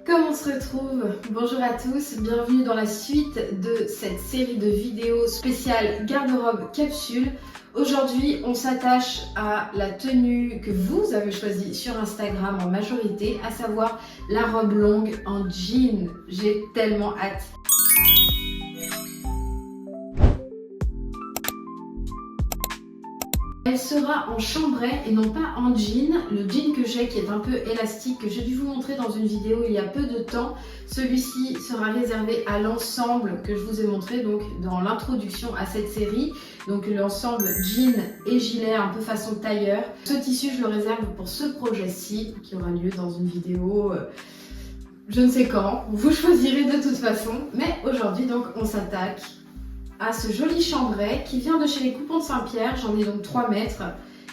Comment on se retrouve? Bonjour à tous, bienvenue dans la suite de cette série de vidéos spéciales garde-robe capsule. Aujourd'hui, on s'attache à la tenue que vous avez choisie sur Instagram en majorité, à savoir la robe longue en jean. J'ai tellement hâte. Elle sera en chambray et non pas en jean. Le jean que j'ai qui est un peu élastique, que j'ai dû vous montrer dans une vidéo il y a peu de temps. Celui-ci sera réservé à l'ensemble que je vous ai montré donc dans l'introduction à cette série. Donc l'ensemble jean et gilet un peu façon tailleur. Ce tissu je le réserve pour ce projet-ci qui aura lieu dans une vidéo je ne sais quand. Vous choisirez de toute façon. Mais aujourd'hui donc on s'attaque à ce joli chambray qui vient de chez les Coupons de Saint-Pierre. J'en ai donc 3 mètres.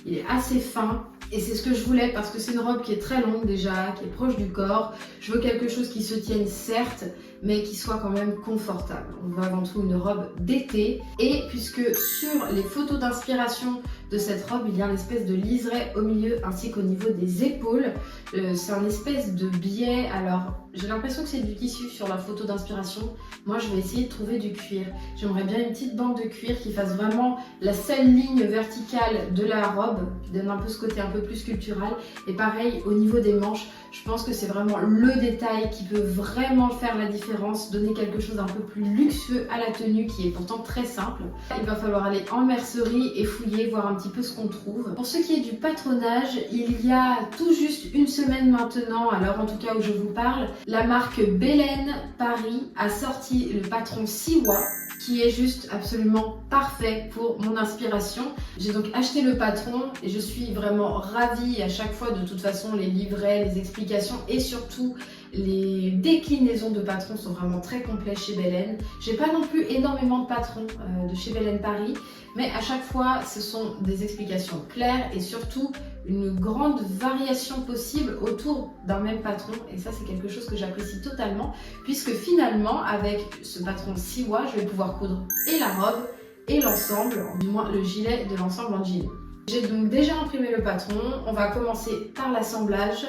Il est assez fin et c'est ce que je voulais parce que c'est une robe qui est très longue déjà, qui est proche du corps. Je veux quelque chose qui se tienne certes, mais qui soit quand même confortable. On veut avant tout une robe d'été. Et puisque sur les photos d'inspiration de cette robe, il y a une espèce de liseré au milieu ainsi qu'au niveau des épaules. C'est un espèce de biais. Alors, j'ai l'impression que c'est du tissu sur la photo d'inspiration. Moi, je vais essayer de trouver du cuir. J'aimerais bien une petite bande de cuir qui fasse vraiment la seule ligne verticale de la robe, qui donne un peu ce côté un peu plus sculptural. Et pareil, au niveau des manches, je pense que c'est vraiment le détail qui peut vraiment faire la différence, donner quelque chose d'un peu plus luxueux à la tenue qui est pourtant très simple. Il va falloir aller en mercerie et fouiller, voir un petit peu ce qu'on trouve. Pour ce qui est du patronage, il y a tout juste une semaine maintenant, à l'heure en tout cas où je vous parle, la marque Belen Paris a sorti le patron Siwa, qui est juste absolument parfait pour mon inspiration. J'ai donc acheté le patron et je suis vraiment ravie à chaque fois. De toute façon, les livrets, les explications et surtout les déclinaisons de patrons sont vraiment très complets chez Belen. J'ai pas non plus énormément de patrons de chez Belen Paris, mais à chaque fois ce sont des explications claires et surtout une grande variation possible autour d'un même patron, et ça c'est quelque chose que j'apprécie totalement puisque finalement avec ce patron Siwa je vais pouvoir coudre et la robe et l'ensemble, du moins le gilet de l'ensemble en jean. J'ai donc déjà imprimé le patron, on va commencer par l'assemblage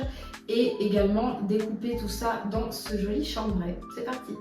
et également découper tout ça dans ce joli chambray. C'est parti!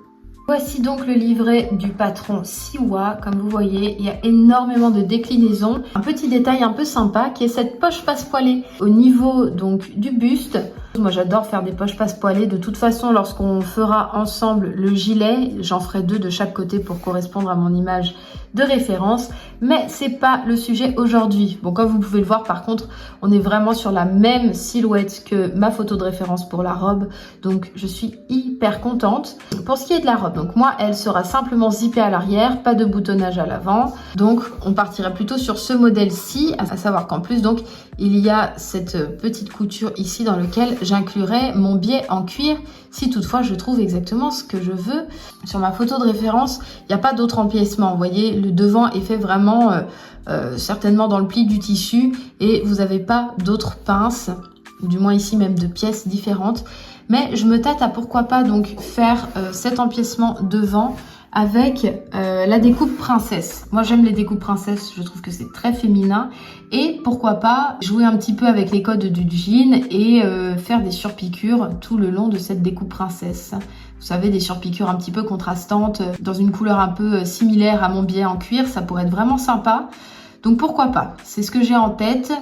Voici donc le livret du patron Siwa. Comme vous voyez, il y a énormément de déclinaisons. Un petit détail un peu sympa qui est cette poche passe-poilée au niveau donc du buste. Moi j'adore faire des poches passe-poilées. De toute façon, lorsqu'on fera ensemble le gilet, j'en ferai 2 de chaque côté pour correspondre à mon image de référence. Mais c'est pas le sujet aujourd'hui. Bon, comme vous pouvez le voir, par contre, on est vraiment sur la même silhouette que ma photo de référence pour la robe. Donc je suis hyper contente. Pour ce qui est de la robe, donc moi elle sera simplement zippée à l'arrière, pas de boutonnage à l'avant. Donc on partirait plutôt sur ce modèle-ci, à savoir qu'en plus donc il y a cette petite couture ici dans lequel j'inclurai mon biais en cuir si toutefois je trouve exactement ce que je veux. Sur ma photo de référence, il n'y a pas d'autre empiècement. Vous voyez, le devant est fait vraiment certainement dans le pli du tissu et vous n'avez pas d'autres pinces, ou du moins ici même de pièces différentes. Mais je me tâte à pourquoi pas donc faire cet empiècement devant avec la découpe princesse. Moi j'aime les découpes princesse, je trouve que c'est très féminin. Et pourquoi pas jouer un petit peu avec les codes du jean et faire des surpiqûres tout le long de cette découpe princesse. Vous savez, des surpiqûres un petit peu contrastantes, dans une couleur un peu similaire à mon biais en cuir, ça pourrait être vraiment sympa. Donc pourquoi pas, c'est ce que j'ai en tête.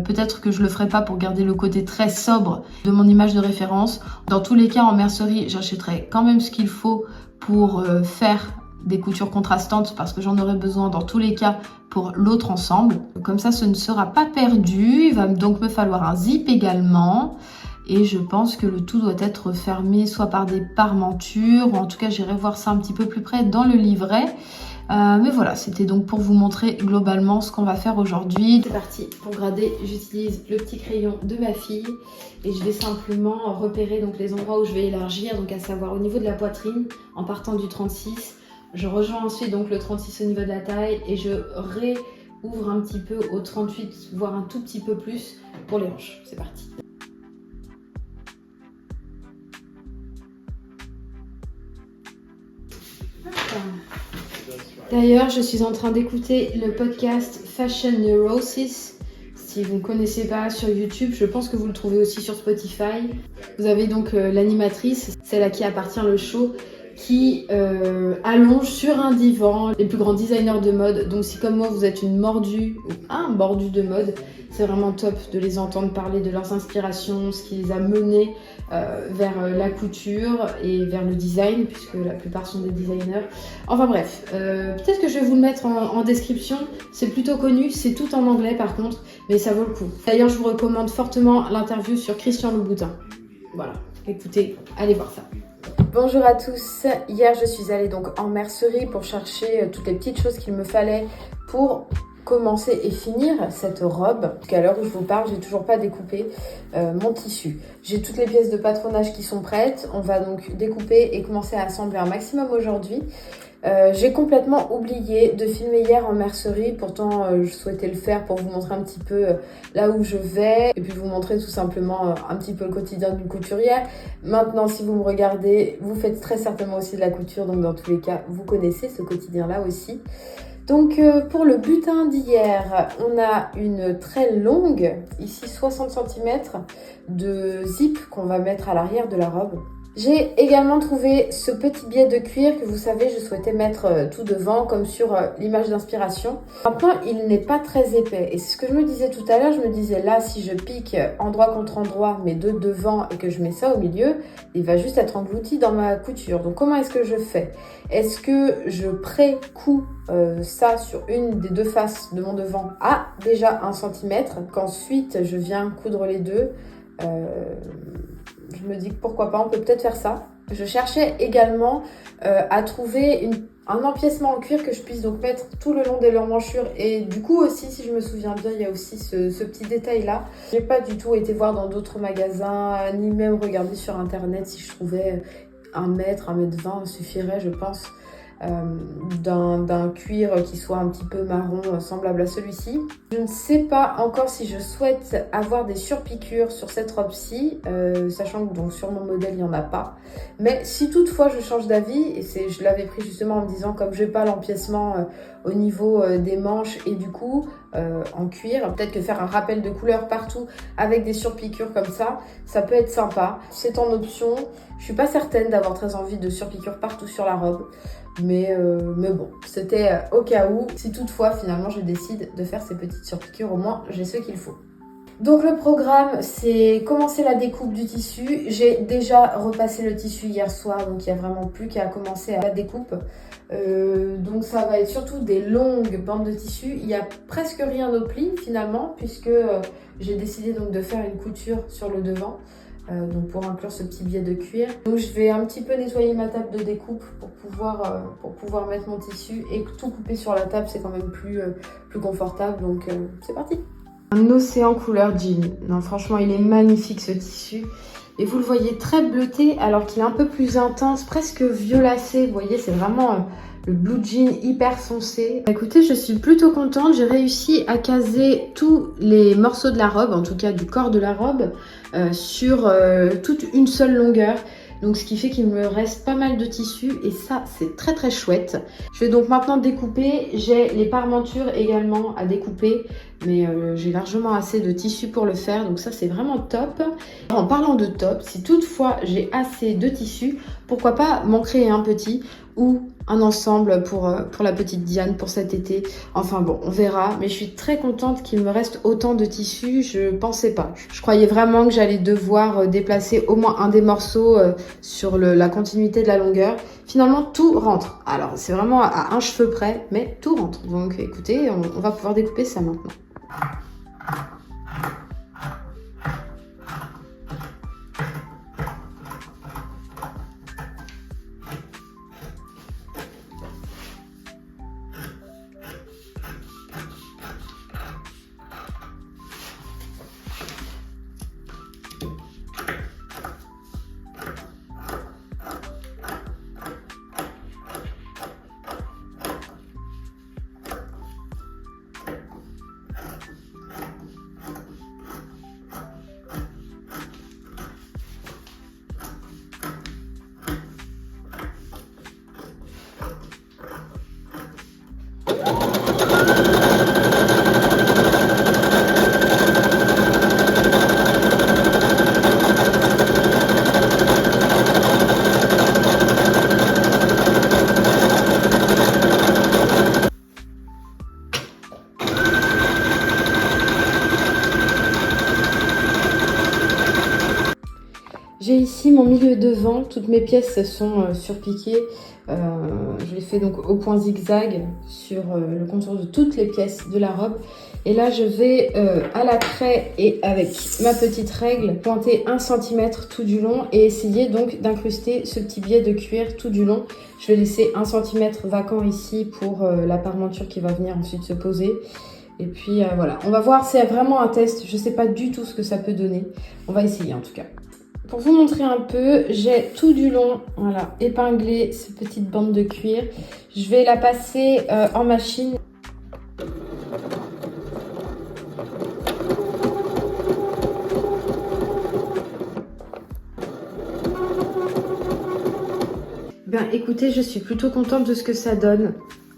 Peut-être que je le ferai pas pour garder le côté très sobre de mon image de référence. Dans tous les cas, en mercerie, j'achèterai quand même ce qu'il faut pour faire des coutures contrastantes parce que j'en aurai besoin dans tous les cas pour l'autre ensemble. Comme ça, ce ne sera pas perdu. Il va donc me falloir un zip également. Et je pense que le tout doit être fermé soit par des parementures ou en tout cas j'irai voir ça un petit peu plus près dans le livret. Mais voilà, c'était donc pour vous montrer globalement ce qu'on va faire aujourd'hui. C'est parti, pour grader, j'utilise le petit crayon de ma fille et je vais simplement repérer donc les endroits où je vais élargir, donc à savoir au niveau de la poitrine en partant du 36. Je rejoins ensuite donc le 36 au niveau de la taille et je réouvre un petit peu au 38, voire un tout petit peu plus pour les hanches. C'est parti. D'ailleurs, je suis en train d'écouter le podcast Fashion Neurosis. Si vous ne connaissez pas sur YouTube, je pense que vous le trouvez aussi sur Spotify. Vous avez donc l'animatrice, celle à qui appartient le show, qui allonge sur un divan les plus grands designers de mode. Donc si comme moi vous êtes une mordue ou un mordu de mode, c'est vraiment top de les entendre parler de leurs inspirations, ce qui les a menés vers la couture et vers le design, puisque la plupart sont des designers. Enfin bref, peut-être que je vais vous le mettre en description, c'est plutôt connu, c'est tout en anglais par contre, mais ça vaut le coup. D'ailleurs je vous recommande fortement l'interview sur Christian Louboutin. Voilà, écoutez, allez voir ça. Bonjour à tous, hier je suis allée donc en mercerie pour chercher toutes les petites choses qu'il me fallait pour commencer et finir cette robe. Parce qu'à l'heure où je vous parle, j'ai toujours pas découpé mon tissu. J'ai toutes les pièces de patronage qui sont prêtes, on va donc découper et commencer à assembler un maximum aujourd'hui. J'ai complètement oublié de filmer hier en mercerie, pourtant je souhaitais le faire pour vous montrer un petit peu là où je vais et puis vous montrer tout simplement un petit peu le quotidien d'une couturière. Maintenant, si vous me regardez, vous faites très certainement aussi de la couture, donc dans tous les cas, vous connaissez ce quotidien-là aussi. Donc pour le butin d'hier, on a une très longue, ici 60 cm de zip qu'on va mettre à l'arrière de la robe. J'ai également trouvé ce petit biais de cuir que vous savez, je souhaitais mettre tout devant comme sur l'image d'inspiration. Maintenant, il n'est pas très épais et c'est ce que je me disais tout à l'heure. Je me disais là, si je pique endroit contre endroit mes deux devant et que je mets ça au milieu, il va juste être englouti dans ma couture. Donc comment est-ce que je fais? Est-ce que je pré-couds ça sur une des deux faces de mon devant à déjà 1 cm, qu'ensuite je viens coudre les deux? Je me dis que pourquoi pas, on peut peut-être faire ça. Je cherchais également à trouver un empiècement en cuir que je puisse donc mettre tout le long des l'emmanchure. Et du coup aussi, si je me souviens bien, il y a aussi ce petit détail là. J'ai pas du tout été voir dans d'autres magasins, ni même regarder sur internet si je trouvais 1 m, 1 m 20 suffirait, je pense. D'un cuir qui soit un petit peu marron, semblable à celui-ci. Je ne sais pas encore si je souhaite avoir des surpiqûres sur cette robe-ci, sachant que donc sur mon modèle il n'y en a pas. Mais si toutefois je change d'avis, et je l'avais pris justement en me disant comme je n'ai pas l'empiècement au niveau des manches et du cou en cuir, peut-être que faire un rappel de couleur partout avec des surpiqûres comme ça peut être sympa. C'est en option. Je suis pas certaine d'avoir très envie de surpiqûres partout sur la robe. Mais bon, c'était au cas où, si toutefois finalement je décide de faire ces petites surpiqûres, au moins j'ai ce qu'il faut. Donc le programme, c'est commencer la découpe du tissu. J'ai déjà repassé le tissu hier soir, donc il n'y a vraiment plus qu'à commencer à la découpe. Donc ça va être surtout des longues bandes de tissu. Il n'y a presque rien au pli finalement, puisque j'ai décidé donc de faire une couture sur le devant. Donc pour inclure ce petit biais de cuir. Donc je vais un petit peu nettoyer ma table de découpe pour pouvoir mettre mon tissu, et tout couper sur la table, c'est quand même plus confortable, donc c'est parti. Un océan couleur jean. Non, franchement il est magnifique ce tissu, et vous le voyez très bleuté alors qu'il est un peu plus intense, presque violacé. Vous voyez, c'est vraiment le blue jean hyper foncé. Écoutez, je suis plutôt contente, j'ai réussi à caser tous les morceaux de la robe, en tout cas du corps de la robe, sur toute une seule longueur. Donc ce qui fait qu'il me reste pas mal de tissu, et ça c'est très très chouette. Je vais donc maintenant découper. J'ai les parmentures également à découper, mais j'ai largement assez de tissu pour le faire, donc ça c'est vraiment top. En parlant de top, si toutefois j'ai assez de tissu, pourquoi pas m'en créer un petit ou un ensemble pour la petite Diane pour cet été. Enfin bon, on verra, mais je suis très contente qu'il me reste autant de tissu. Je pensais pas. Je croyais vraiment que j'allais devoir déplacer au moins un des morceaux sur la continuité de la longueur. Finalement, tout rentre. Alors, c'est vraiment à un cheveu près, mais tout rentre. Donc écoutez, on va pouvoir découper ça maintenant. devant, toutes mes pièces sont surpiquées. Je l'ai fait donc au point zigzag sur le contour de toutes les pièces de la robe. Et là, je vais à la craie et avec ma petite règle pointer 1 cm tout du long et essayer donc d'incruster ce petit biais de cuir tout du long. Je vais laisser 1 cm vacant ici pour la parmenture qui va venir ensuite se poser. Et puis voilà, on va voir, c'est vraiment un test. Je ne sais pas du tout ce que ça peut donner. On va essayer en tout cas. Pour vous montrer un peu, j'ai tout du long, voilà, épinglé cette petite bande de cuir. Je vais la passer en machine. Ben écoutez, je suis plutôt contente de ce que ça donne.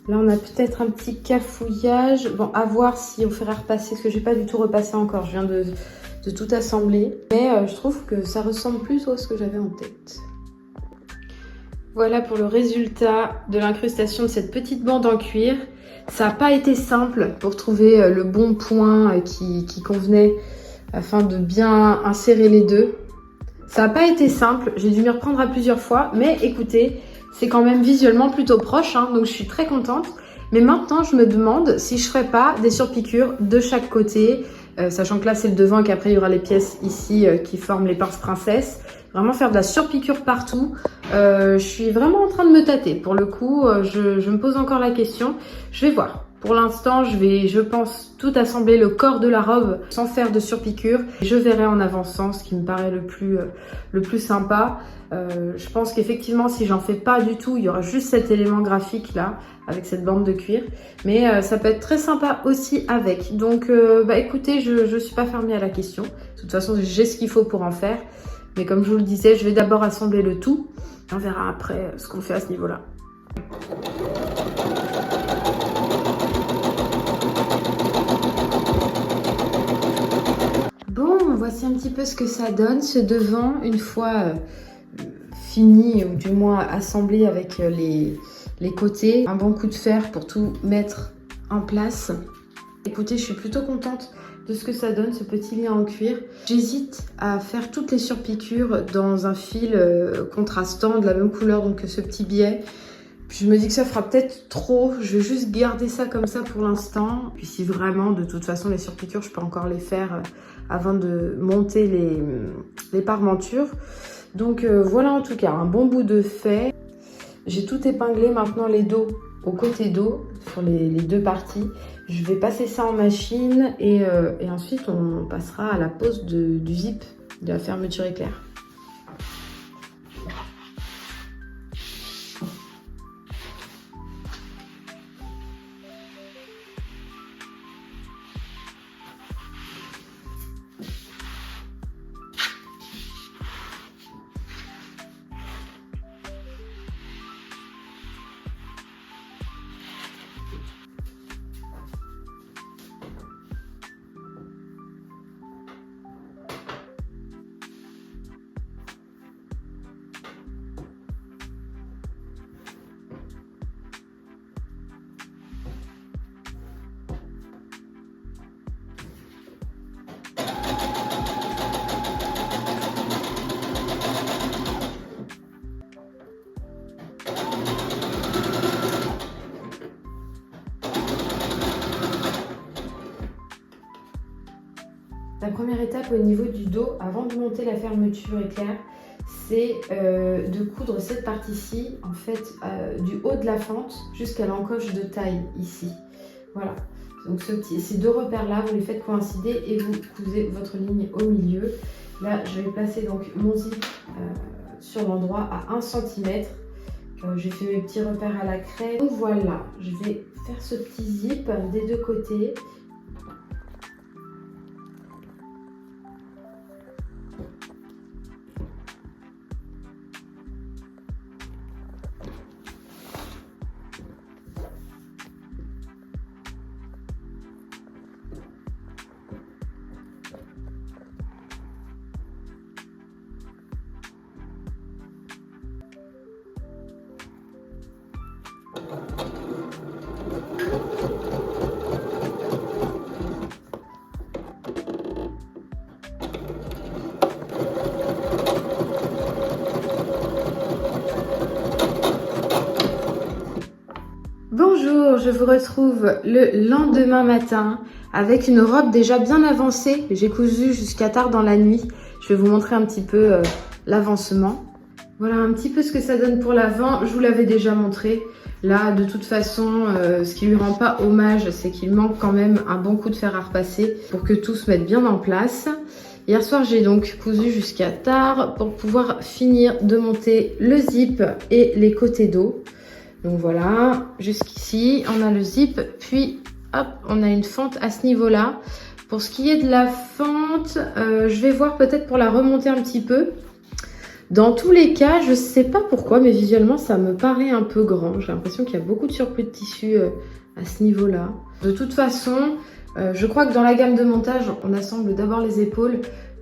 Là, on a peut-être un petit cafouillage. Bon, à voir si on ferait repasser, parce que je n'ai pas du tout repassé encore. Je viens de tout assembler. Mais je trouve que ça ressemble plus à ce que j'avais en tête. Voilà pour le résultat de l'incrustation de cette petite bande en cuir. Ça n'a pas été simple pour trouver le bon point qui convenait afin de bien insérer les deux. Ça n'a pas été simple, j'ai dû m'y reprendre à plusieurs fois, mais écoutez, c'est quand même visuellement plutôt proche, hein, donc je suis très contente. Mais maintenant, je me demande si je ne ferais pas des surpiqûres de chaque côté, sachant que là, c'est le devant et qu'après, il y aura les pièces ici qui forment les pinces princesses. Vraiment faire de la surpiqûre partout. Je suis vraiment en train de me tâter. Pour le coup, je me pose encore la question. Je vais voir. Pour l'instant, je pense, tout assembler le corps de la robe sans faire de surpiqûre. Je verrai en avançant ce qui me paraît le plus sympa. Je pense qu'effectivement, si j'en fais pas du tout, il y aura juste cet élément graphique là, avec cette bande de cuir. Mais ça peut être très sympa aussi avec. Donc, bah écoutez, je suis pas fermée à la question. De toute façon, j'ai ce qu'il faut pour en faire. Mais comme je vous le disais, je vais d'abord assembler le tout. On verra après ce qu'on fait à ce niveau-là. Bon, voici un petit peu ce que ça donne. Ce devant, une fois fini, ou du moins assemblé avec les côtés. Un bon coup de fer pour tout mettre en place. Écoutez, je suis plutôt contente de ce que ça donne, ce petit lien en cuir. J'hésite à faire toutes les surpiqûres dans un fil contrastant, de la même couleur donc que ce petit biais. Puis je me dis que ça fera peut-être trop. Je vais juste garder ça comme ça pour l'instant. Puis si vraiment, de toute façon, les surpiqûres, je peux encore les faire avant de monter les parmentures. Donc voilà en tout cas, un bon bout de fait. J'ai tout épinglé maintenant les dos au côté dos sur les deux parties. Je vais passer ça en machine et ensuite on passera à la pose du zip de la fermeture éclair. La première étape au niveau du dos, avant de monter la fermeture éclair, c'est de coudre cette partie-ci, en fait, du haut de la fente jusqu'à l'encoche de taille, ici. Voilà. Donc ces deux repères-là, vous les faites coïncider et vous cousez votre ligne au milieu. Là, je vais placer donc mon zip sur l'endroit à 1 cm. J'ai fait mes petits repères à la craie. Donc voilà, je vais faire ce petit zip des deux côtés. Bonjour, je vous retrouve le lendemain matin avec une robe déjà bien avancée. J'ai cousu jusqu'à tard dans la nuit. Je vais vous montrer un petit peu l'avancement. Voilà un petit peu ce que ça donne pour l'avant. Je vous l'avais déjà montré. Là, de toute façon, ce qui lui rend pas hommage, c'est qu'il manque quand même un bon coup de fer à repasser pour que tout se mette bien en place. Hier soir, j'ai donc cousu jusqu'à tard pour pouvoir finir de monter le zip et les côtés dos. Donc voilà, jusqu'ici, on a le zip, puis hop, on a une fente à ce niveau-là. Pour ce qui est de la fente, je vais voir peut-être pour la remonter un petit peu. Dans tous les cas, je ne sais pas pourquoi, mais visuellement, ça me paraît un peu grand. J'ai l'impression qu'il y a beaucoup de surplus de tissu à ce niveau-là. De toute façon, je crois que dans la gamme de montage, on assemble d'abord les épaules,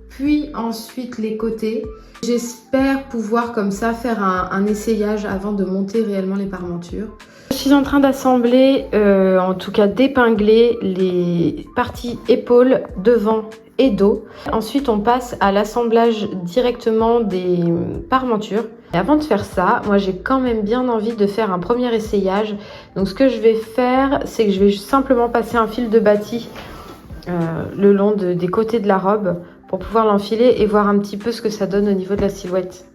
puis ensuite les côtés. J'espère pouvoir comme ça faire un essayage avant de monter réellement les parmentures. Je suis en train d'assembler, en tout cas d'épingler les parties épaules devant et dos. Ensuite, on passe à l'assemblage directement des parmentures. Et avant de faire ça, moi j'ai quand même bien envie de faire un premier essayage. Donc ce que je vais faire, c'est que je vais simplement passer un fil de bâti le long des côtés de la robe pour pouvoir l'enfiler et voir un petit peu ce que ça donne au niveau de la silhouette.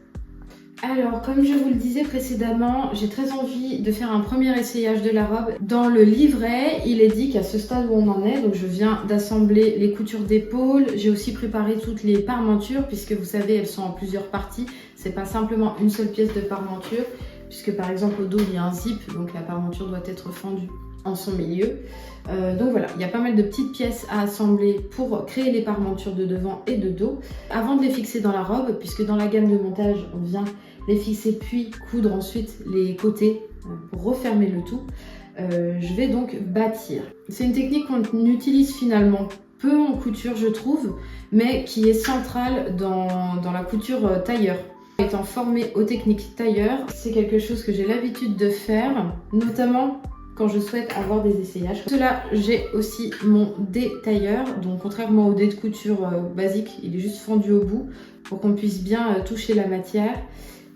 Alors, comme je vous le disais précédemment, j'ai très envie de faire un premier essayage de la robe. Dans le livret, il est dit qu'à ce stade où on en est, donc je viens d'assembler les coutures d'épaule. J'ai aussi préparé toutes les parmentures, puisque vous savez, elles sont en plusieurs parties. C'est pas simplement une seule pièce de parmenture, puisque par exemple au dos, il y a un zip, donc la parmenture doit être fendue en son milieu. Donc voilà, il y a pas mal de petites pièces à assembler pour créer les parmentures de devant et de dos. Avant de les fixer dans la robe, puisque dans la gamme de montage, on vient les fixer puis coudre ensuite les côtés pour refermer le tout, je vais donc bâtir. C'est une technique qu'on utilise finalement peu en couture, je trouve, mais qui est centrale dans la couture tailleur. Étant formée aux techniques tailleur, c'est quelque chose que j'ai l'habitude de faire, notamment quand je souhaite avoir des essayages. Pour cela, j'ai aussi mon dé tailleur. Donc contrairement au dé de couture basique, il est juste fendu au bout pour qu'on puisse bien toucher la matière.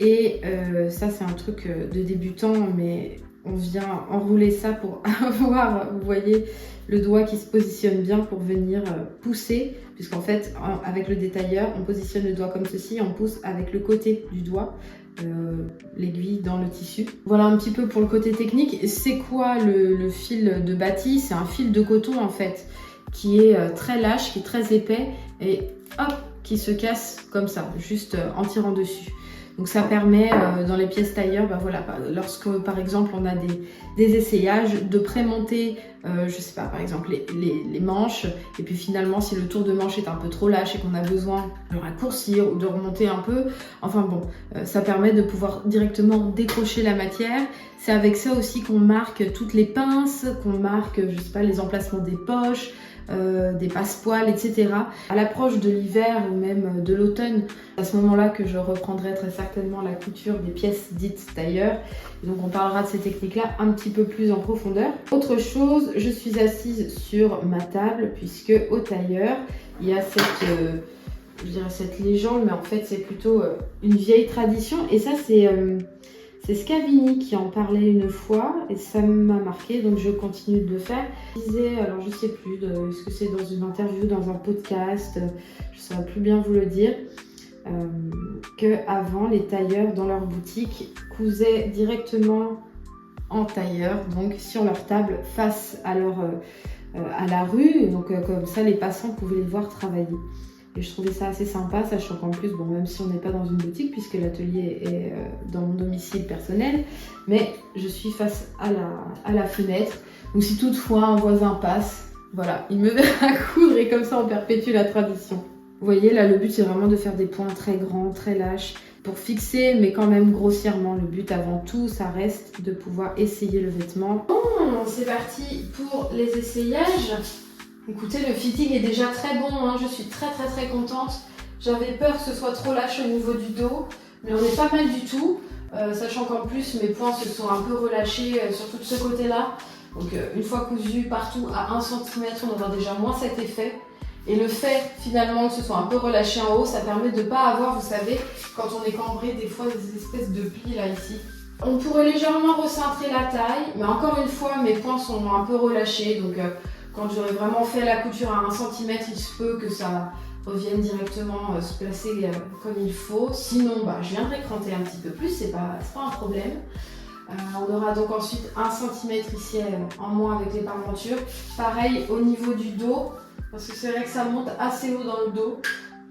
Et ça, c'est un truc de débutant, mais on vient enrouler ça pour avoir, vous voyez, le doigt qui se positionne bien pour venir pousser. Puisqu'en fait, avec le détailleur, on positionne le doigt comme ceci, on pousse avec le côté du doigt. L'aiguille dans le tissu. Voilà un petit peu pour le côté technique. C'est quoi le fil de bâti? C'est un fil de coton en fait qui est très lâche, qui est très épais et hop, qui se casse comme ça, juste en tirant dessus. Donc ça permet dans les pièces tailleur, voilà, lorsque par exemple on a des essayages, de prémonter, je sais pas, par exemple les manches, et puis finalement si le tour de manche est un peu trop lâche et qu'on a besoin de raccourcir ou de remonter un peu, enfin bon, ça permet de pouvoir directement décrocher la matière. C'est avec ça aussi qu'on marque toutes les pinces, qu'on marque, je sais pas, les emplacements des poches, des passepoils, etc. À l'approche de l'hiver ou même de l'automne, à ce moment-là que je reprendrai très certainement la couture des pièces dites tailleur. Donc on parlera de ces techniques-là un petit peu plus en profondeur. Autre chose, je suis assise sur ma table puisque au tailleur, il y a cette, je dirais cette légende, mais en fait c'est plutôt une vieille tradition. Et ça c'est Scavini qui en parlait une fois et ça m'a marqué, donc je continue de le faire. Il disait, alors je sais plus, est-ce que c'est dans une interview, dans un podcast, je ne saurais plus bien vous le dire, que avant les tailleurs dans leur boutique cousaient directement en tailleur, donc sur leur table face à la rue, donc comme ça les passants pouvaient les voir travailler. Et je trouvais ça assez sympa, sachant qu'en plus, bon, même si on n'est pas dans une boutique, puisque l'atelier est dans mon domicile personnel, mais je suis face à la fenêtre, donc si toutefois un voisin passe, voilà, il me verra coudre et comme ça on perpétue la tradition. Vous voyez, là le but c'est vraiment de faire des points très grands, très lâches, pour fixer, mais quand même grossièrement. Le but avant tout, ça reste de pouvoir essayer le vêtement. Bon, c'est parti pour les essayages. Écoutez, le fitting est déjà très bon, hein. Je suis très contente. J'avais peur que ce soit trop lâche au niveau du dos, mais on est pas mal du tout, sachant qu'en plus mes points se sont un peu relâchés, surtout de ce côté-là. Donc une fois cousu partout à 1 cm, on aura déjà moins cet effet. Et le fait finalement que ce soit un peu relâché en haut, ça permet de ne pas avoir, vous savez, quand on est cambré, des fois des espèces de plis là ici. On pourrait légèrement recentrer la taille, mais encore une fois, mes points sont un peu relâchés. Donc, quand j'aurai vraiment fait la couture à 1 cm, il se peut que ça revienne directement se placer comme il faut. Sinon, je viendrai cranter un petit peu plus, c'est pas un problème. On aura donc ensuite 1 cm ici en moins avec les parmentures. Pareil au niveau du dos, parce que c'est vrai que ça monte assez haut dans le dos.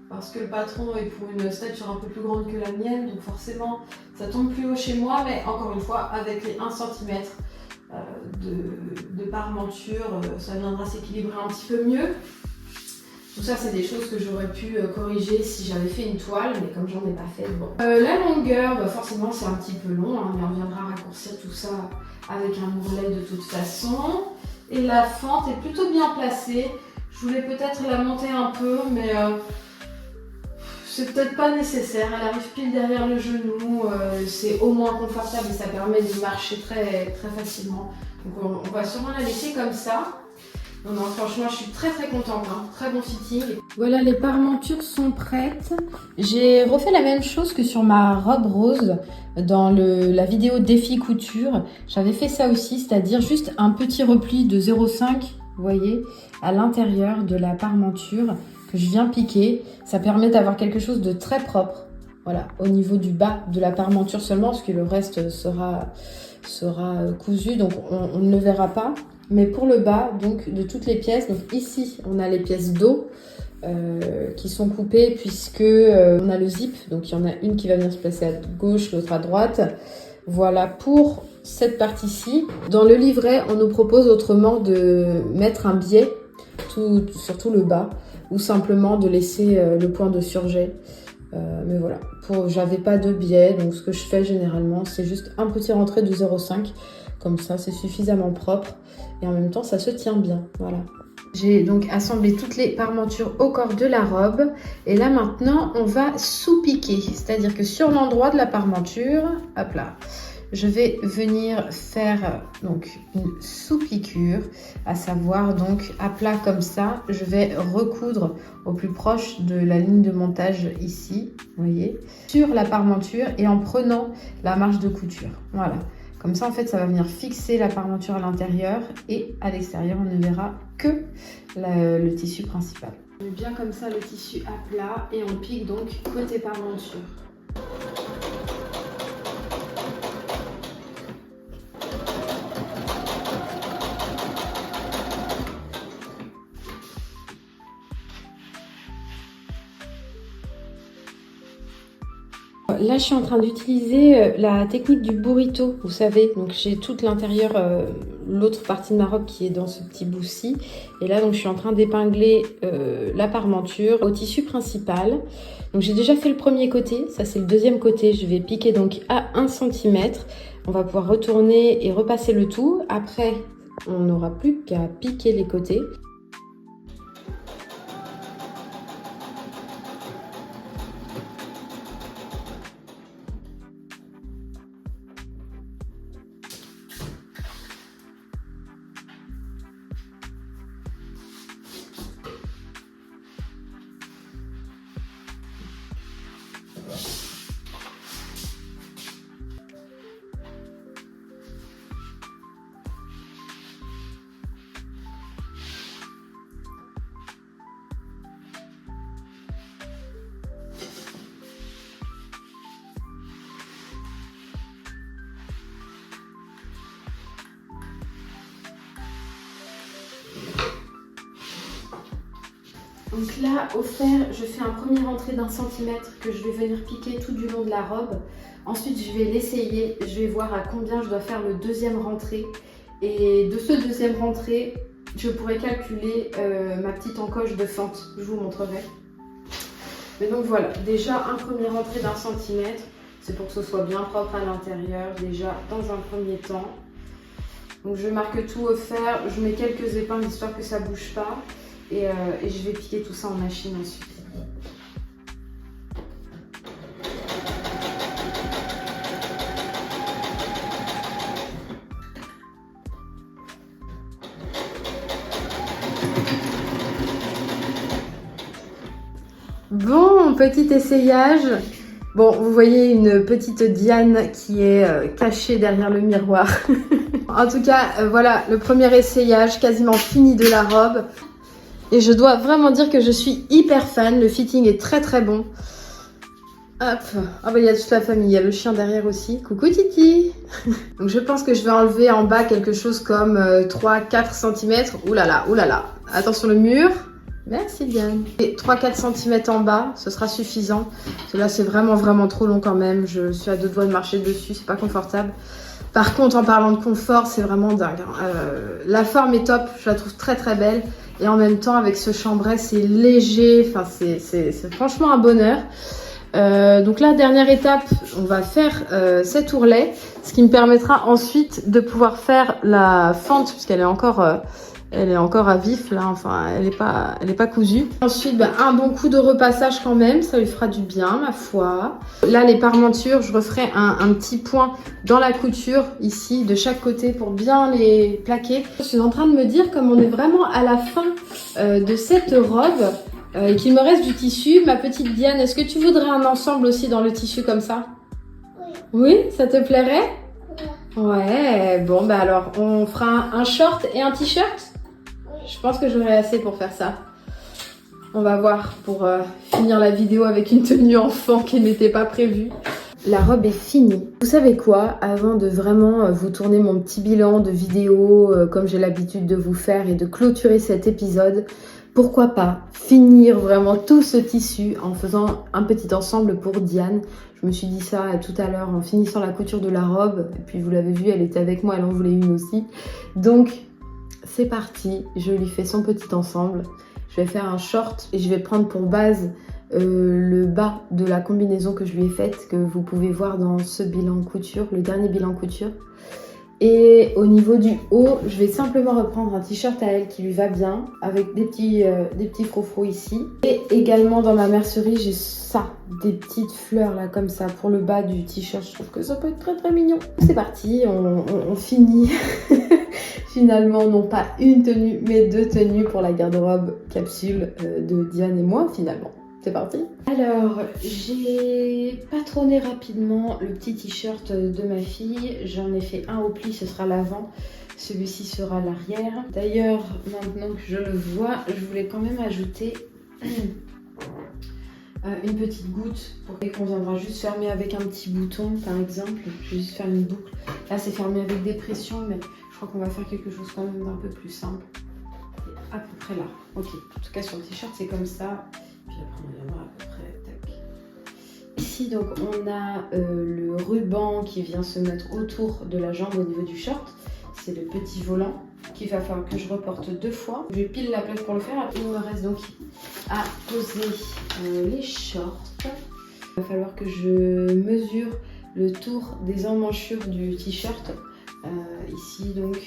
Parce que le patron est pour une stature un peu plus grande que la mienne, donc forcément ça tombe plus haut chez moi, mais encore une fois avec les 1 cm de parmenture, ça viendra s'équilibrer un petit peu mieux. Tout ça c'est des choses que j'aurais pu corriger si j'avais fait une toile, mais comme j'en ai pas fait, bon. La longueur, forcément c'est un petit peu long, hein, mais on viendra raccourcir tout ça avec un ourlet de toute façon. Et la fente est plutôt bien placée, je voulais peut-être la monter un peu, mais c'est peut-être pas nécessaire, elle arrive pile derrière le genou, c'est au moins confortable et ça permet de marcher très, très facilement. Donc on va sûrement la laisser comme ça. Non, franchement je suis très contente, hein. Très bon fitting. Voilà, les parmentures sont prêtes. J'ai refait la même chose que sur ma robe rose dans la vidéo défi couture. J'avais fait ça aussi, c'est-à-dire juste un petit repli de 0,5, vous voyez, à l'intérieur de la parmenture. Que je viens piquer, ça permet d'avoir quelque chose de très propre, voilà, au niveau du bas de la parmenture seulement, parce que le reste sera cousu, donc on ne le verra pas. Mais pour le bas, donc de toutes les pièces, donc ici on a les pièces dos qui sont coupées puisque on a le zip, donc il y en a une qui va venir se placer à gauche, l'autre à droite. Voilà pour cette partie-ci. Dans le livret, on nous propose autrement de mettre un biais sur tout le bas, ou simplement de laisser le point de surjet. Mais voilà, j'avais pas de biais, donc ce que je fais généralement, c'est juste un petit rentré de 0,5. Comme ça, c'est suffisamment propre. Et en même temps, ça se tient bien. Voilà. J'ai donc assemblé toutes les parmentures au corps de la robe. Et là, maintenant, on va sous-piquer. C'est-à-dire que sur l'endroit de la parmenture, hop là, je vais venir faire donc une sous-piqûre, à savoir donc à plat comme ça, je vais recoudre au plus proche de la ligne de montage ici, vous voyez, sur la parmenture et en prenant la marge de couture. Voilà, comme ça en fait ça va venir fixer la parmenture à l'intérieur et à l'extérieur on ne verra que le tissu principal. On met bien comme ça le tissu à plat et on pique donc côté parmenture. Là, je suis en train d'utiliser la technique du burrito, vous savez. Donc, j'ai toute l'intérieur, l'autre partie de ma robe qui est dans ce petit bout-ci. Et là, donc, je suis en train d'épingler la parmenture au tissu principal. Donc, j'ai déjà fait le premier côté. Ça, c'est le deuxième côté. Je vais piquer donc à 1 cm. On va pouvoir retourner et repasser le tout. Après, on n'aura plus qu'à piquer les côtés. Donc là, au fer, je fais un premier rentré d'1 cm que je vais venir piquer tout du long de la robe. Ensuite, je vais l'essayer, je vais voir à combien je dois faire le deuxième rentré. Et de ce deuxième rentré, je pourrais calculer ma petite encoche de fente. Je vous montrerai. Mais donc voilà, déjà un premier rentré d'1 cm. C'est pour que ce soit bien propre à l'intérieur, déjà dans un premier temps. Donc je marque tout au fer, je mets quelques épingles histoire que ça ne bouge pas. Et je vais piquer tout ça en machine ensuite. Bon, petit essayage. Bon, vous voyez une petite Diane qui est cachée derrière le miroir. En tout cas, voilà le premier essayage quasiment fini de la robe. Et je dois vraiment dire que je suis hyper fan. Le fitting est très très bon. Hop. Ah bah il y a toute la famille, il y a le chien derrière aussi. Coucou Titi. Donc je pense que je vais enlever en bas quelque chose comme 3-4 cm. Ouh là là, ouh là là. Attention le mur. Merci Diane. Et 3-4 cm en bas, ce sera suffisant. Parce que là c'est vraiment trop long quand même. Je suis à deux doigts de marcher dessus, c'est pas confortable. Par contre en parlant de confort, c'est vraiment dingue. La forme est top, je la trouve très très belle. Et en même temps avec ce chambray c'est léger. Enfin c'est franchement un bonheur. Donc là, dernière étape, on va faire cet ourlet, ce qui me permettra ensuite de pouvoir faire la fente, puisqu'elle est encore à vif là, enfin elle est pas cousue. Ensuite, bah, un bon coup de repassage quand même, ça lui fera du bien, ma foi. Là, les parmentures, je referai un petit point dans la couture ici, de chaque côté, pour bien les plaquer. Je suis en train de me dire, comme on est vraiment à la fin de cette robe, et qu'il me reste du tissu. Ma petite Diane, est-ce que tu voudrais un ensemble aussi dans le tissu comme ça? Oui. Oui, ça te plairait? Ouais, bon bah alors on fera un short et un t-shirt? Je pense que j'aurai assez pour faire ça. On va voir pour finir la vidéo avec une tenue enfant qui n'était pas prévue. La robe est finie. Vous savez quoi? Avant de vraiment vous tourner mon petit bilan de vidéo comme j'ai l'habitude de vous faire et de clôturer cet épisode, pourquoi pas finir vraiment tout ce tissu en faisant un petit ensemble pour Diane. Je me suis dit ça tout à l'heure en finissant la couture de la robe. Et puis vous l'avez vu, elle était avec moi, elle en voulait une aussi. Donc c'est parti, je lui fais son petit ensemble. Je vais faire un short et je vais prendre pour base le bas de la combinaison que je lui ai faite, que vous pouvez voir dans ce bilan couture, le dernier bilan couture. Et au niveau du haut, je vais simplement reprendre un t-shirt à elle qui lui va bien, avec des petits froufrous ici. Et également dans ma mercerie, j'ai ça, des petites fleurs là comme ça pour le bas du t-shirt. Je trouve que ça peut être très très mignon. C'est parti, on finit finalement non pas une tenue, mais deux tenues pour la garde-robe capsule de Diane et moi finalement. C'est parti. Alors, j'ai patronné rapidement le petit t-shirt de ma fille. J'en ai fait un au pli, ce sera l'avant. Celui-ci sera l'arrière. D'ailleurs, maintenant que je le vois, je voulais quand même ajouter une petite goutte pour qu'on viendra juste fermer avec un petit bouton, par exemple. Je vais juste faire une boucle. Là, c'est fermé avec des pressions, mais je crois qu'on va faire quelque chose quand même d'un peu plus simple. Et à peu près là. Ok, en tout cas sur le t-shirt, c'est comme ça. Puis après on viendra à peu près, tac. Ici donc on a le ruban qui vient se mettre autour de la jambe au niveau du short. C'est le petit volant qu'il va falloir que je reporte deux fois. Je pile la plaque pour le faire. Il me reste donc à poser les shorts. Il va falloir que je mesure le tour des emmanchures du t-shirt. Ici donc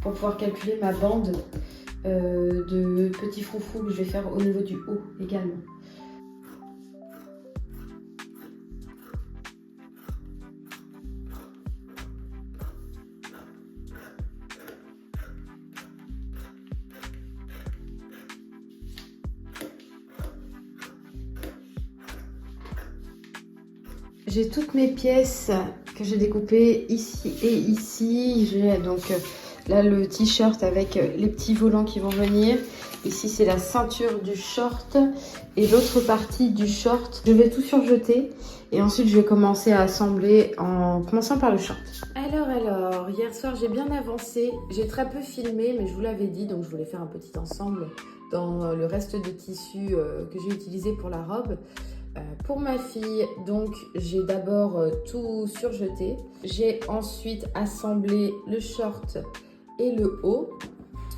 pour pouvoir calculer ma bande de petits froufrous que je vais faire au niveau du haut également. J'ai toutes mes pièces que j'ai découpées ici et ici. J'ai donc là le t-shirt avec les petits volants qui vont venir. Ici c'est la ceinture du short et l'autre partie du short. Je vais tout surjeter et ensuite je vais commencer à assembler en commençant par le short. Alors, hier soir j'ai bien avancé. J'ai très peu filmé mais je vous l'avais dit donc je voulais faire un petit ensemble dans le reste de tissu que j'ai utilisé pour la robe. Pour ma fille, donc j'ai d'abord tout surjeté. J'ai ensuite assemblé le short et le haut.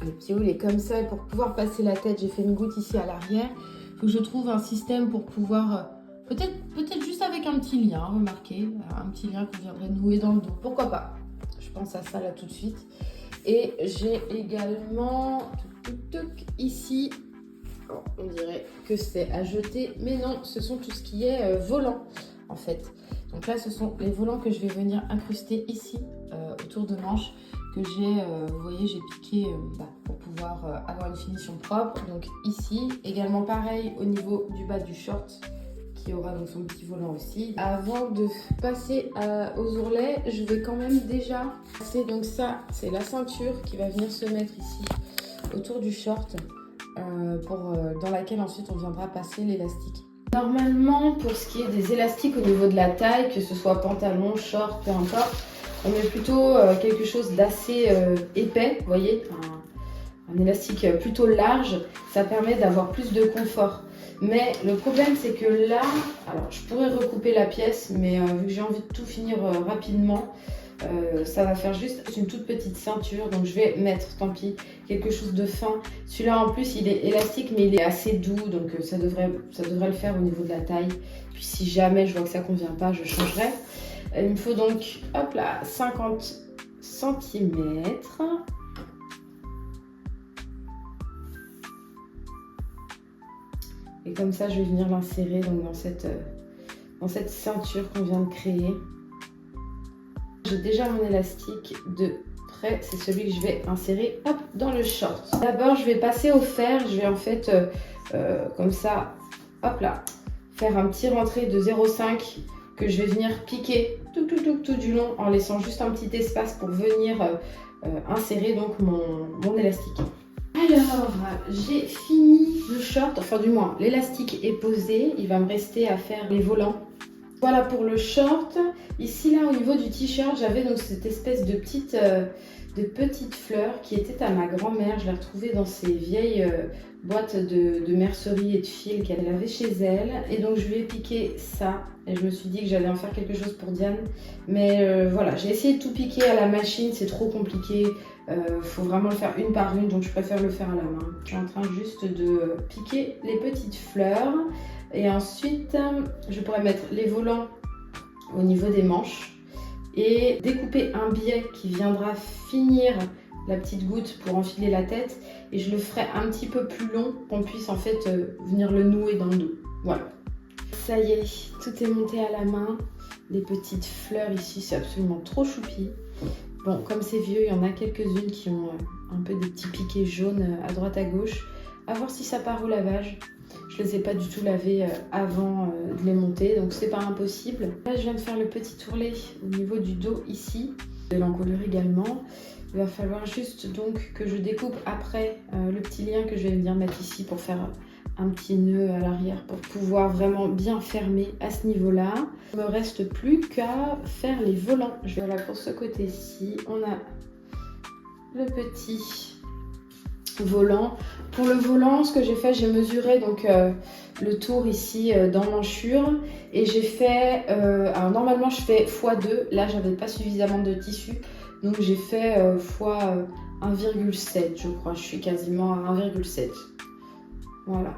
Le petit haut il est comme ça et pour pouvoir passer la tête, j'ai fait une goutte ici à l'arrière. Il faut que je trouve un système pour pouvoir, peut-être juste avec un petit lien, remarquez, un petit lien qui viendrait nouer dans le dos. Pourquoi pas? Je pense à ça là tout de suite. Et j'ai également ici. Bon, on dirait que c'est à jeter, mais non, ce sont tout ce qui est volant en fait. Donc là, ce sont les volants que je vais venir incruster ici, autour de manches, que j'ai, vous voyez, j'ai piqué pour pouvoir avoir une finition propre. Donc ici, également pareil au niveau du bas du short, qui aura donc son petit volant aussi. Avant de passer aux ourlets, je vais quand même déjà passer, donc ça c'est la ceinture qui va venir se mettre ici autour du short dans laquelle ensuite on viendra passer l'élastique. Normalement, pour ce qui est des élastiques au niveau de la taille, que ce soit pantalon, short, peu importe, on met plutôt quelque chose d'assez épais, vous voyez, un élastique plutôt large, ça permet d'avoir plus de confort. Mais le problème c'est que là, alors je pourrais recouper la pièce, mais vu que j'ai envie de tout finir rapidement, ça va faire juste une toute petite ceinture, donc je vais mettre, tant pis, quelque chose de fin. Celui-là en plus il est élastique mais il est assez doux, donc ça devrait le faire au niveau de la taille. Puis si jamais je vois que ça convient pas, je changerai. Il me faut donc, hop là, 50 cm. Et comme ça, je vais venir l'insérer dans cette ceinture qu'on vient de créer. J'ai déjà mon élastique de près, c'est celui que je vais insérer hop, dans le short. D'abord, je vais passer au fer. Je vais en fait, comme ça, hop là, faire un petit rentré de 0,5 que je vais venir piquer tout du long en laissant juste un petit espace pour venir insérer donc mon élastique. Alors, j'ai fini le short, enfin du moins l'élastique est posé, il va me rester à faire les volants. Voilà pour le short. Ici là au niveau du t-shirt, j'avais donc cette espèce de petite fleur qui était à ma grand-mère. Je l'ai retrouvée dans ses vieilles boîtes de mercerie et de fil qu'elle avait chez elle. Et donc je lui ai piqué ça et je me suis dit que j'allais en faire quelque chose pour Diane. Mais voilà, j'ai essayé de tout piquer à la machine, c'est trop compliqué. Faut vraiment le faire une par une, donc je préfère le faire à la main. Je suis en train juste de piquer les petites fleurs et ensuite je pourrais mettre les volants au niveau des manches et découper un biais qui viendra finir la petite goutte pour enfiler la tête, et je le ferai un petit peu plus long qu'on puisse en fait venir le nouer dans le dos. Voilà. Ça y est, tout est monté à la main. Les petites fleurs ici, c'est absolument trop choupi. Bon, comme c'est vieux, il y en a quelques-unes qui ont un peu des petits piquets jaunes à droite à gauche. À voir si ça part au lavage. Je ne les ai pas du tout lavés avant de les monter, donc c'est pas impossible. Là, je viens de faire le petit ourlet au niveau du dos ici, de l'encolure également. Il va falloir juste donc que je découpe après le petit lien que je vais venir mettre ici pour faire un petit nœud à l'arrière pour pouvoir vraiment bien fermer à ce niveau-là. Il ne me reste plus qu'à faire les volants. Voilà, pour ce côté-ci, on a le petit volant. Pour le volant, ce que j'ai fait, j'ai mesuré donc le tour ici d'emmanchure et j'ai fait, alors normalement je fais x2, là j'avais pas suffisamment de tissu, donc j'ai fait x 1,7 je crois, je suis quasiment à 1,7. Voilà.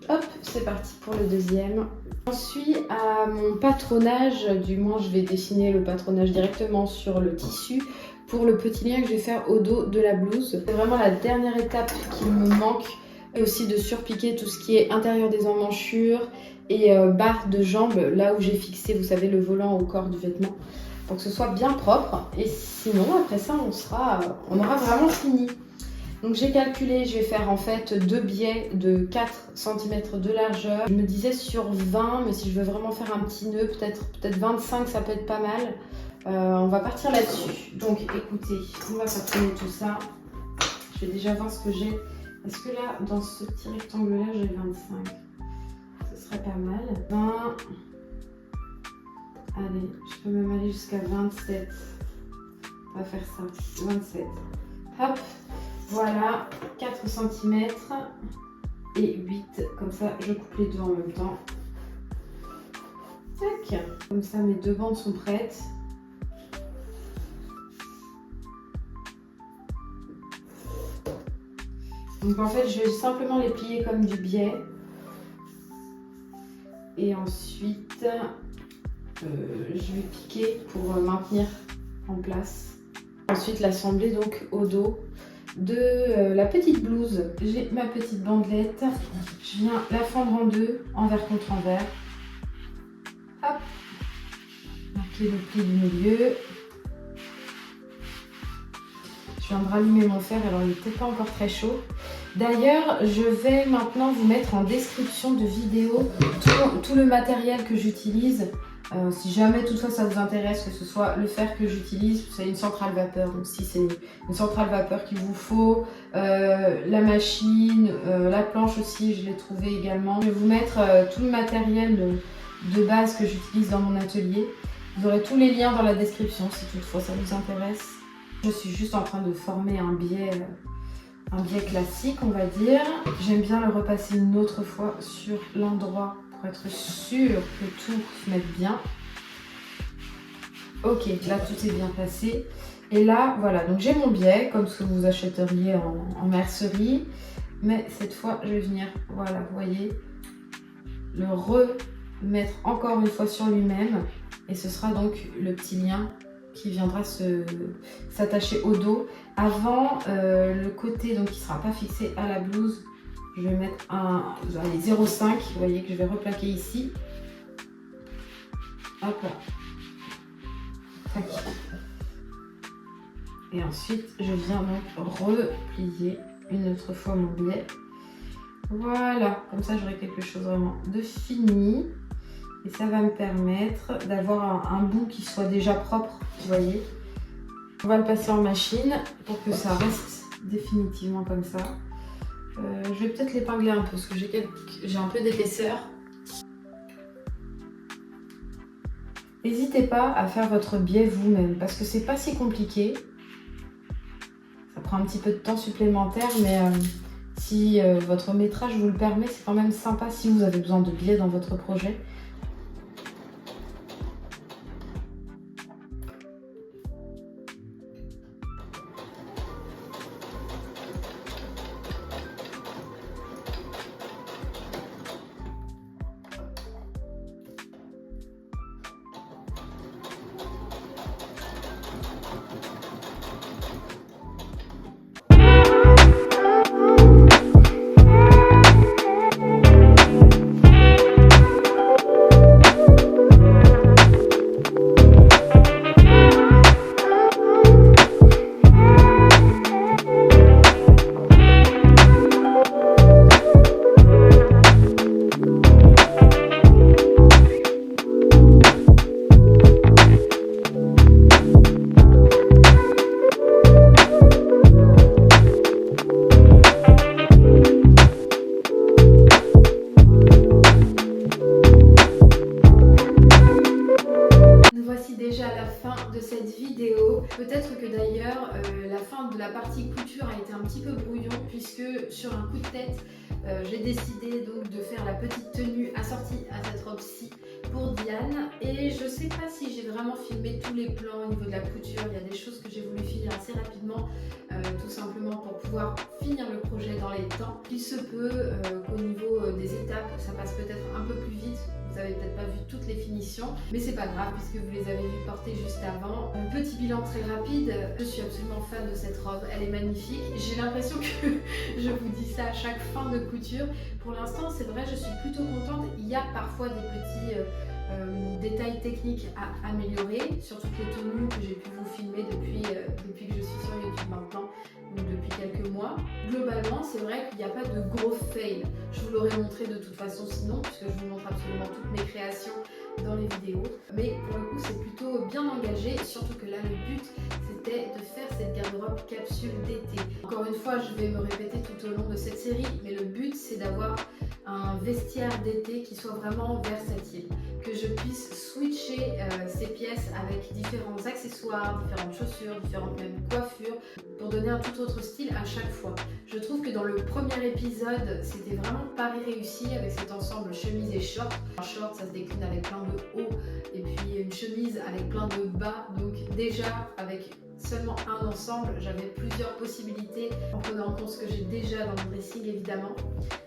Hop, c'est parti pour le deuxième. J'en suis à mon patronage, du moins je vais dessiner le patronage directement sur le tissu pour le petit lien que je vais faire au dos de la blouse. C'est vraiment la dernière étape qui me manque, et aussi de surpiquer tout ce qui est intérieur des emmanchures et barre de jambes, là où j'ai fixé, vous savez, le volant au corps du vêtement, pour que ce soit bien propre. Et sinon, après ça, on aura vraiment fini. Donc j'ai calculé, je vais faire en fait 2 biais de 4 cm de largeur. Je me disais sur 20, mais si je veux vraiment faire un petit nœud, peut-être 25, ça peut être pas mal. On va partir là-dessus. Donc écoutez, on va patronner tout ça. Je vais déjà voir ce que j'ai. Est-ce que là, dans ce petit rectangle-là, j'ai 25? Ce serait pas mal. 20. Allez, je peux même aller jusqu'à 27. On va faire ça. 27. Hop. Voilà, 4 cm et 8, comme ça je coupe les deux en même temps. Tac, comme ça mes deux bandes sont prêtes. Donc en fait je vais simplement les plier comme du biais. Et ensuite je vais piquer pour maintenir en place. Ensuite l'assembler donc au dos de la petite blouse. J'ai ma petite bandelette, je viens la fendre en deux, envers contre envers. Hop, marquer le pli du milieu. Je viens de rallumer mon fer, alors il n'est peut-être pas encore très chaud. D'ailleurs, je vais maintenant vous mettre en description de vidéo tout le matériel que j'utilise. Si jamais toutefois ça vous intéresse, que ce soit le fer que j'utilise, c'est une centrale vapeur, donc si c'est une centrale vapeur qu'il vous faut, la machine, la planche aussi, je l'ai trouvée également. Je vais vous mettre tout le matériel de base que j'utilise dans mon atelier. Vous aurez tous les liens dans la description si toutefois ça vous intéresse. Je suis juste en train de former un biais classique, on va dire. J'aime bien le repasser une autre fois sur l'endroit pour être sûr que tout se mette bien. Ok, là tout est bien passé. Et là, voilà, donc j'ai mon biais, comme ce que vous achèteriez en mercerie. Mais cette fois, je vais venir, voilà, vous voyez, le remettre encore une fois sur lui-même. Et ce sera donc le petit lien qui viendra s'attacher au dos. Avant, le côté donc qui ne sera pas fixé à la blouse, je vais mettre un 0,5, vous voyez que je vais replaquer ici. Hop là. Tac. Et ensuite, je viens donc replier une autre fois mon biais. Voilà, comme ça j'aurai quelque chose vraiment de fini. Et ça va me permettre d'avoir un bout qui soit déjà propre, vous voyez. On va le passer en machine pour que ça reste définitivement comme ça. Je vais peut-être l'épingler un peu parce que j'ai un peu d'épaisseur. N'hésitez pas à faire votre biais vous-même parce que c'est pas si compliqué. Ça prend un petit peu de temps supplémentaire, mais si votre métrage vous le permet, c'est quand même sympa si vous avez besoin de biais dans votre projet. Peut-être que d'ailleurs la fin de la partie couture a été un petit peu brouillon puisque sur un coup de tête j'ai décidé donc de faire la petite tenue assortie à cette robe-ci pour Diane et je sais pas si j'ai vraiment filmé tous les plans au niveau de la couture. Il y a des choses que j'ai voulu finir assez rapidement tout simplement pour pouvoir finir le projet dans les temps. Il se peut qu'au niveau des étapes ça passe peut-être un peu plus vite. Vous n'avez peut-être pas vu toutes les finitions, mais c'est pas grave puisque vous les avez vues porter juste avant. Un petit bilan très rapide, je suis absolument fan de cette robe, elle est magnifique. J'ai l'impression que je vous dis ça à chaque fin de couture. Pour l'instant, c'est vrai, je suis plutôt contente. Il y a parfois des petits détails techniques à améliorer sur toutes les tenues que j'ai pu vous filmer depuis que je suis sur YouTube maintenant, donc depuis quelques mois. Globalement, c'est vrai qu'il n'y a pas de gros fail. Je vous l'aurais montré de toute façon sinon, puisque je vous montre absolument toutes mes créations dans les vidéos. Mais pour le coup, c'est plutôt bien engagé, surtout que là, le but, c'était de faire cette garde-robe capsule d'été. Encore une fois, je vais me répéter tout au long de cette série, mais le but, c'est d'avoir un vestiaire d'été qui soit vraiment versatile, que je puisse switcher ces pièces avec différents accessoires, différentes chaussures, différentes même coiffures, pour donner un tout autre style à chaque fois. Je trouve que dans le premier épisode, c'était vraiment pari réussi avec cet ensemble chemise et short. Un short, ça se décline avec plein de hauts et puis une chemise avec plein de bas. Donc déjà, avec seulement un ensemble, j'avais plusieurs possibilités en prenant en compte ce que j'ai déjà dans mon dressing évidemment.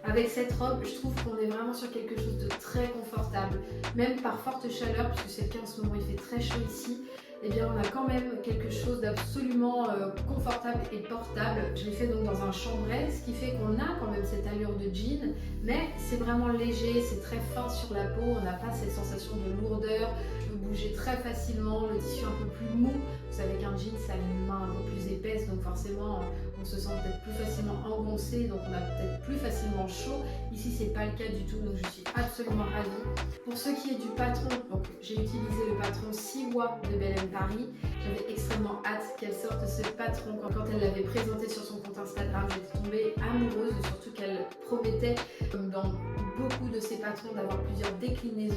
Avec cette robe, je trouve qu'on est vraiment sur quelque chose de très confortable, même par forte chaleur, puisque c'est le cas en ce moment, il fait très chaud ici. Eh bien on a quand même quelque chose d'absolument confortable et portable. Je l'ai fait donc dans un chambray, ce qui fait qu'on a quand même cette allure de jean, mais c'est vraiment léger, c'est très fin sur la peau, on n'a pas cette sensation de lourdeur. Je peux bouger très facilement, le tissu un peu plus mou. Vous savez qu'un jean ça a une main un peu plus épaisse, donc forcément on se sent peut-être plus facilement engoncé, donc on a peut-être plus facilement chaud. Ici c'est pas le cas du tout, donc je suis absolument ravie. Pour ce qui est du patron, donc j'ai utilisé le patron 6 watts de Belle Paris. J'avais extrêmement hâte qu'elle sorte ce patron. Quand elle l'avait présenté sur son compte Instagram, j'étais tombée amoureuse, surtout qu'elle promettait, comme dans beaucoup de ses patrons, d'avoir plusieurs déclinaisons.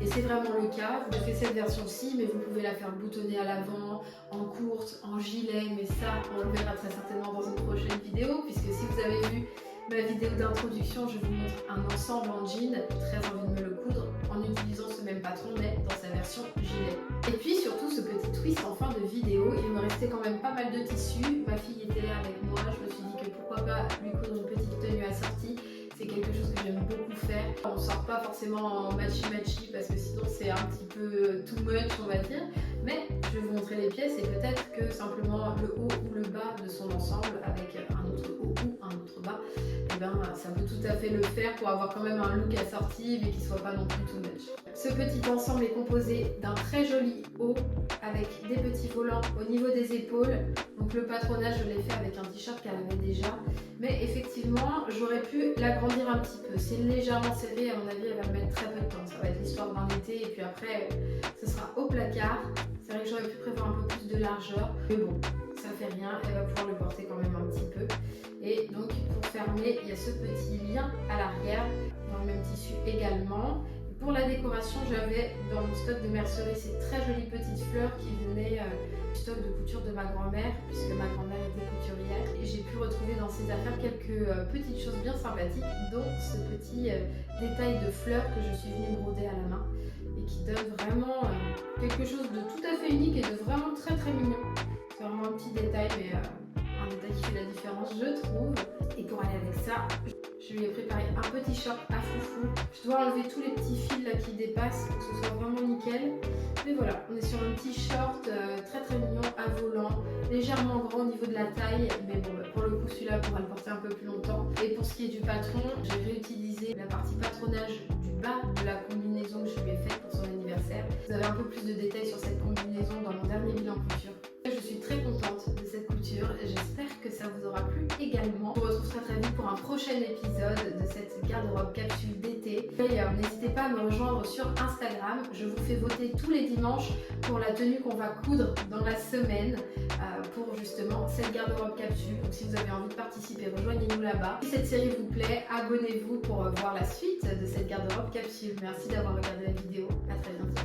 Et c'est vraiment le cas. Vous avez cette version-ci, mais vous pouvez la faire boutonner à l'avant, en courte, en gilet. Mais ça, on le verra très certainement dans une prochaine vidéo, puisque si vous avez vu ma vidéo d'introduction, je vous montre un ensemble en jean. J'ai très envie de me le coudre en utilisant ce même patron, mais dans sa version gilet. Et puis surtout ce petit twist en fin de vidéo, il me restait quand même pas mal de tissus. Ma fille était là avec moi, je me suis dit que pourquoi pas lui coudre une petite tenue assortie. C'est quelque chose que j'aime beaucoup faire. On sort pas forcément en matchy parce que sinon c'est un petit peu too much, on va dire. Mais je vais vous montrer les pièces et peut-être que simplement le haut ou le bas de son ensemble avec un autre haut ou un autre bas, et ben ça peut tout à fait le faire pour avoir quand même un look assorti mais qui soit pas non plus too much. Ce petit ensemble est composé d'un très joli haut avec des petits volants au niveau des épaules. Donc le patronage je l'ai fait avec un t-shirt qu'elle avait déjà, mais effectivement j'aurais pu l'agrandir un petit peu. C'est légèrement serré, à mon avis elle va me mettre très peu de temps. Ça va être l'histoire d'un été et puis après ce sera au placard. C'est vrai que j'aurais pu prévoir un peu plus de largeur, mais bon, ça fait rien, elle va pouvoir le porter quand même un petit peu. Et donc pour fermer, il y a ce petit lien à l'arrière, dans le même tissu également. Pour la décoration, j'avais dans mon stock de mercerie ces très jolies petites fleurs qui venaient du stock de couture de ma grand-mère, puisque ma grand-mère était couturière. Et j'ai pu retrouver dans ses affaires quelques petites choses bien sympathiques, dont ce petit détail de fleurs que je suis venue broder à la main et qui donne vraiment quelque chose de tout à fait unique et de vraiment très très mignon. C'est vraiment un petit détail, mais un détail qui fait la différence, je trouve. Et pour aller avec ça, je lui ai préparé un petit short à foufou. Je dois enlever tous les petits fils là qui dépassent pour que ce soit vraiment nickel. Mais voilà, on est sur un petit short très très mignon à volant, légèrement grand au niveau de la taille. Mais bon, pour le coup, celui-là pourra le porter un peu plus longtemps. Et pour ce qui est du patron, j'ai réutilisé la partie patronage du bas de la combinaison que je lui ai faite pour son anniversaire. Vous avez un peu plus de détails sur cette combinaison dans mon dernier bilan couture. Je suis très contente de cette couture et j'espère que ça vous aura plu également. Je vous retrouve très très vite pour un prochain épisode de cette garde-robe capsule d'été. D'ailleurs, n'hésitez pas à me rejoindre sur Instagram. Je vous fais voter tous les dimanches pour la tenue qu'on va coudre dans la semaine pour justement cette garde-robe capsule. Donc si vous avez envie de participer, rejoignez-nous là-bas. Si cette série vous plaît, abonnez-vous pour voir la suite de cette garde-robe capsule. Merci d'avoir regardé la vidéo. À très bientôt.